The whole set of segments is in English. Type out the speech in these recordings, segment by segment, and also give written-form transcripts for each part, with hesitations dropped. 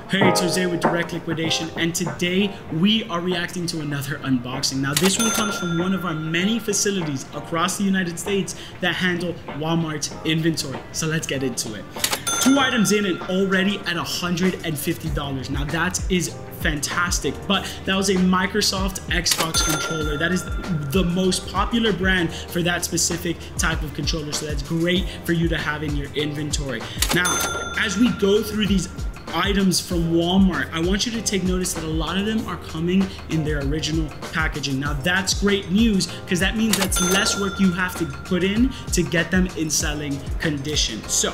Hey, it's Jose with Direct Liquidation, and today we are reacting to another unboxing. Now, this one comes from one of our many facilities across the United States that handle Walmart's inventory. So let's get into it. 2 items in and already at $150. Now that is fantastic, but that was a Microsoft Xbox controller. That is the most popular brand for that specific type of controller. So that's great for you to have in your inventory. Now, as we go through these items from Walmart, I want you to take notice that a lot of them are coming in their original packaging. Now that's great news because that means that's less work you have to put in to get them in selling condition. So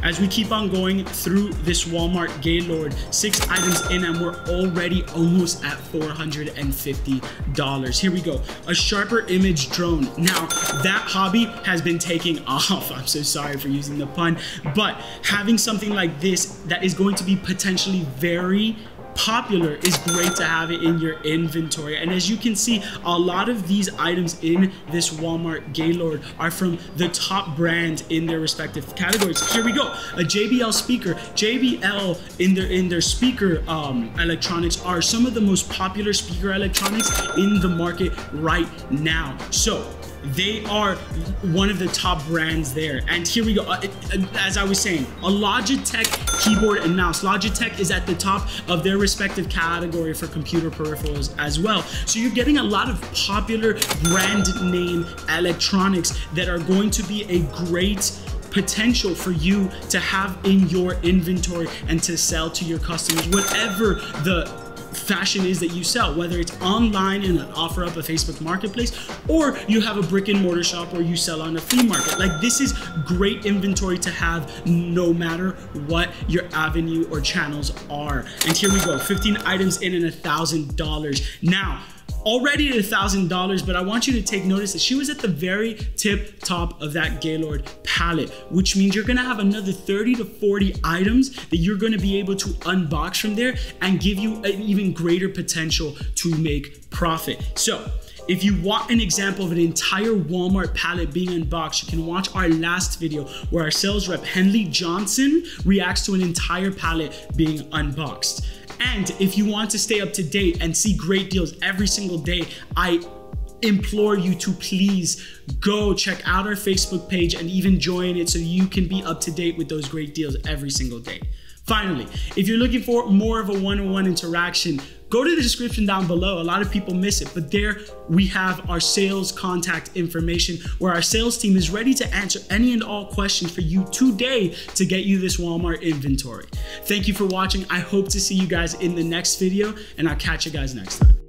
as we keep on going through this Walmart Gaylord, 6 items in and we're already almost at $450. Here we go. A sharper image drone. Now that hobby has been taking off. I'm so sorry for using the pun, but having something like this that is going to be potentially very popular is great to have it in your inventory. And as you can see, a lot of these items in this Walmart Gaylord are from the top brand in their respective categories. Here we go. A JBL speaker. JBL in their speaker electronics are some of the most popular speaker electronics in the market right now. So they are one of the top brands there. And here we go. As I was saying, a Logitech keyboard and mouse. Logitech is at the top of their respective category for computer peripherals as well. So you're getting a lot of popular brand name electronics that are going to be a great potential for you to have in your inventory and to sell to your customers, whatever the fashion is that you sell, whether it's online in an offer up a Facebook marketplace, or you have a brick and mortar shop or you sell on a flea market. Like, this is great inventory to have no matter what your avenue or channels are. And here we go, 15 items in and $1,000. Now, already at $1,000, but I want you to take notice that she was at the very tip top of that Gaylord pallet, which means you're gonna have another 30 to 40 items that you're gonna be able to unbox from there and give you an even greater potential to make profit. So if you want an example of an entire Walmart pallet being unboxed, you can watch our last video where our sales rep, Henley Johnson, reacts to an entire pallet being unboxed. And if you want to stay up to date and see great deals every single day, I implore you to please go check out our Facebook page and even join it so you can be up to date with those great deals every single day. Finally, if you're looking for more of a one-on-one interaction, go to the description down below. A lot of people miss it, but there we have our sales contact information where our sales team is ready to answer any and all questions for you today to get you this Walmart inventory. Thank you for watching. I hope to see you guys in the next video, and I'll catch you guys next time.